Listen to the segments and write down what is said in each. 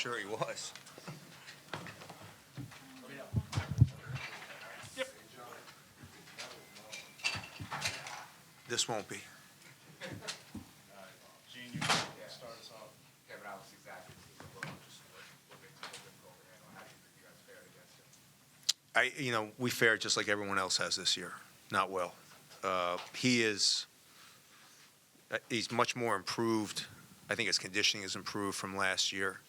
sure he was. Yep. This won't be. Gene, you start us off. Kevin, obviously, exactly. Just what makes it a little difficult. How do you think you guys fared against him? We fared just like everyone else has this year. Not well. He's much more improved. I think his conditioning has improved from last year.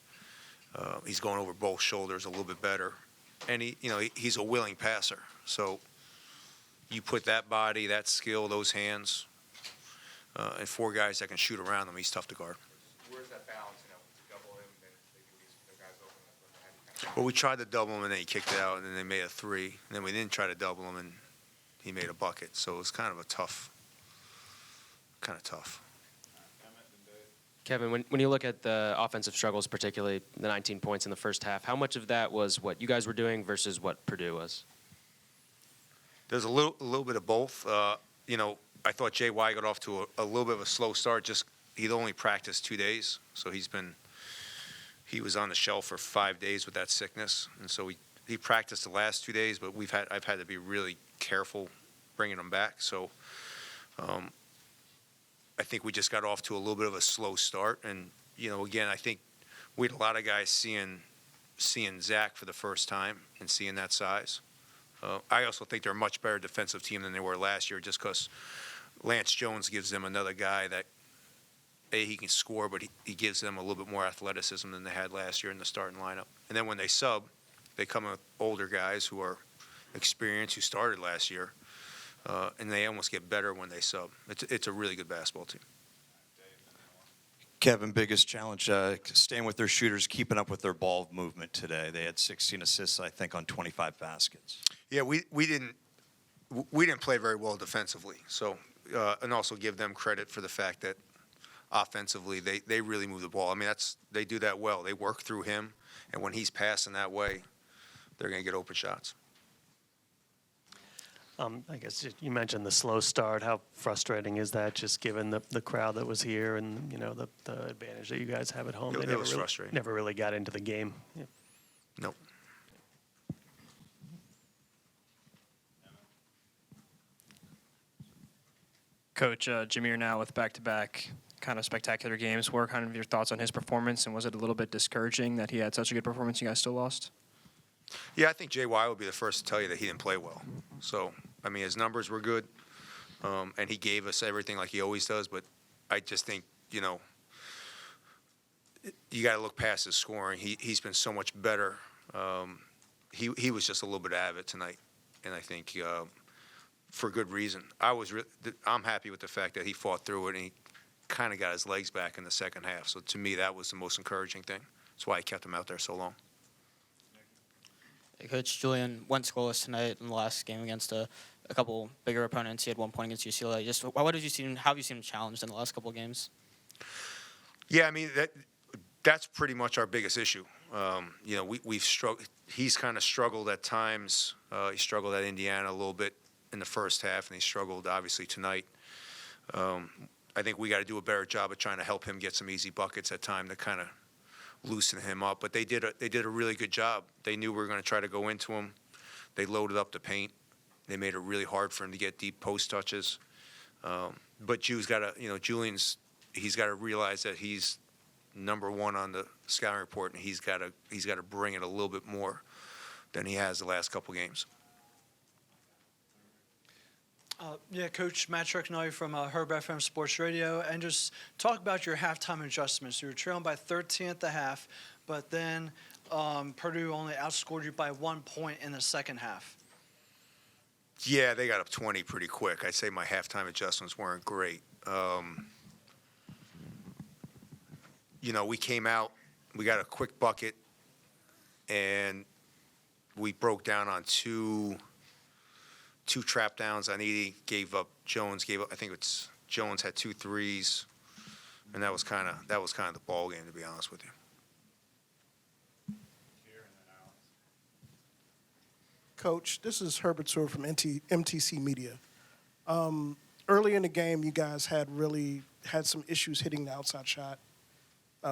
He's going over both shoulders a little bit better. And he's a willing passer. So you put that body, that skill, those hands, and 4 guys that can shoot around him, he's tough to guard. Where's that balance, to double him, then maybe these guys open up? Well, we tried to double him, and then he kicked it out, and then they made a 3. And then we didn't try to double him, and he made a bucket. So it was kind of tough. Kevin, when you look at the offensive struggles, particularly the 19 points in the first half, how much of that was what you guys were doing versus what Purdue was? There's a little bit of both. I thought J.Y. got off to a little bit of a slow start. He'd only practiced 2 days, so he was on the shelf for 5 days with that sickness, and so he practiced the last 2 days. But I've had to be really careful bringing him back. So I think we just got off to a little bit of a slow start, and again, I think we had a lot of guys seeing Zach for the first time and seeing that size. I also think they're a much better defensive team than they were last year, just because Lance Jones gives them another guy that he can score, but he gives them a little bit more athleticism than they had last year in the starting lineup. And then when they sub, they come with older guys who are experienced, who started last year. And they almost get better when they sub. It's a really good basketball team. Kevin, biggest challenge, staying with their shooters, keeping up with their ball movement today. They had 16 assists, I think, on 25 baskets. Yeah, we didn't play very well defensively. So, and also give them credit for the fact that offensively they really move the ball. I mean, they do that well. They work through him, and when he's passing that way, they're going to get open shots. I guess you mentioned the slow start. How frustrating is that, just given the crowd that was here and the advantage that you guys have at home? It was frustrating. Never really got into the game. Yeah. Nope. Coach, Jameer now with back-to-back kind of spectacular games. What are kind of your thoughts on his performance, and was it a little bit discouraging that he had such a good performance, you guys still lost? Yeah, I think J.Y. would be the first to tell you that he didn't play well. So, I mean, his numbers were good, and he gave us everything like he always does. But I just think, you got to look past his scoring. He's been so much better. He was just a little bit out of it tonight, and I think for good reason. I'm happy with the fact that he fought through it, and he kind of got his legs back in the second half. So to me, that was the most encouraging thing. That's why I kept him out there so long. Coach, Julian went scoreless tonight in the last game against a couple bigger opponents. He had 1 point against UCLA. Just how have you seen him challenged in the last couple of games? Yeah, I mean that's pretty much our biggest issue. We've struggled. He's kind of struggled at times. He struggled at Indiana a little bit in the first half, and he struggled obviously tonight. I think we got to do a better job of trying to help him get some easy buckets at time to kind of loosen him up. But they did a really good job. They knew we were going to try to go into him. They loaded up the paint. They made it really hard for him to get deep post touches. But Julian's got to realize that he's number one on the scouting report, and he's got to bring it a little bit more than he has the last couple games. Coach Matt Stricknoy from Herb FM Sports Radio, and just talk about your halftime adjustments. You were trailing by 13 at the half, but then Purdue only outscored you by 1 point in the second half. Yeah, they got up 20 pretty quick. I'd say my halftime adjustments weren't great. We came out, we got a quick bucket, and we broke down on two trap downs on Edie. Jones I think Jones had 2 threes, and that was kind of the ball game, to be honest with you. Coach, this is Herbert Seward from MTC Media. Early in the game, you guys had some issues hitting the outside shot.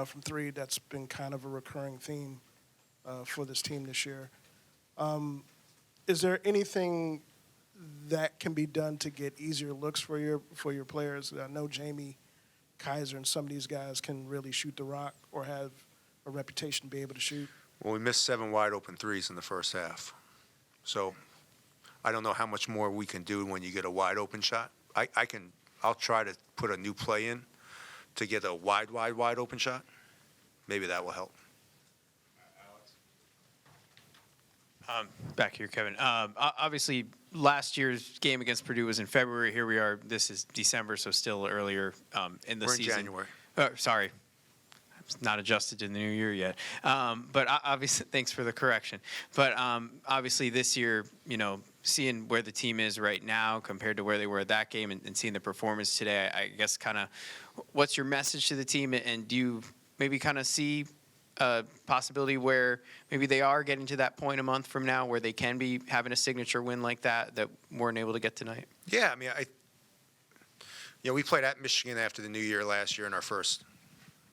from three. That's been kind of a recurring theme for this team this year. Is there anything that can be done to get easier looks for your players? I know Jamie Kaiser and some of these guys can really shoot the rock or have a reputation to be able to shoot. Well, we missed 7 wide open threes in the first half. So I don't know how much more we can do when you get a wide open shot. I'll try to put a new play in to get a wide open shot. Maybe that will help. Back here, Kevin. Obviously, last year's game against Purdue was in February. Here we are. This is December, so still earlier in the We're in season. January. Sorry. It's not adjusted to the new year yet. But obviously, thanks for the correction. But obviously, this year, seeing where the team is right now compared to where they were at that game and seeing the performance today, I guess kind of what's your message to the team? And do you maybe kind of see a possibility where maybe they are getting to that point a month from now where they can be having a signature win like that weren't able to get tonight? Yeah, I mean, we played at Michigan after the new year last year in our first,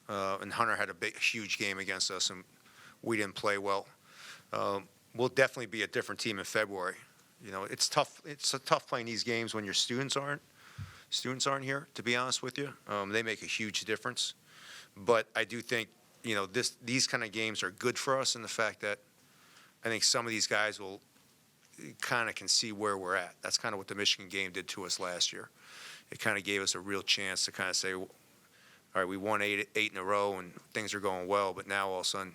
and Hunter had a huge game against us, and we didn't play well. We'll definitely be a different team in February. It's tough. It's tough playing these games when your students aren't here. To be honest with you, they make a huge difference. But I do think these kind of games are good for us in the fact that I think some of these guys will kind of can see where we're at. That's kind of what the Michigan game did to us last year. It kind of gave us a real chance to kind of say, all right, we won eight in a row and things are going well, but now all of a sudden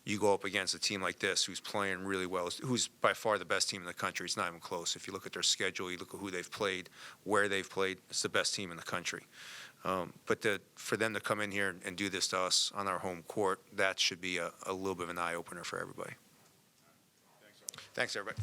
you go up against a team like this who's playing really well, who's by far the best team in the country. It's not even close. If you look at their schedule, you look at who they've played, where they've played, it's the best team in the country. But for them to come in here and do this to us on our home court, that should be a little bit of an eye-opener for everybody. Thanks, everybody.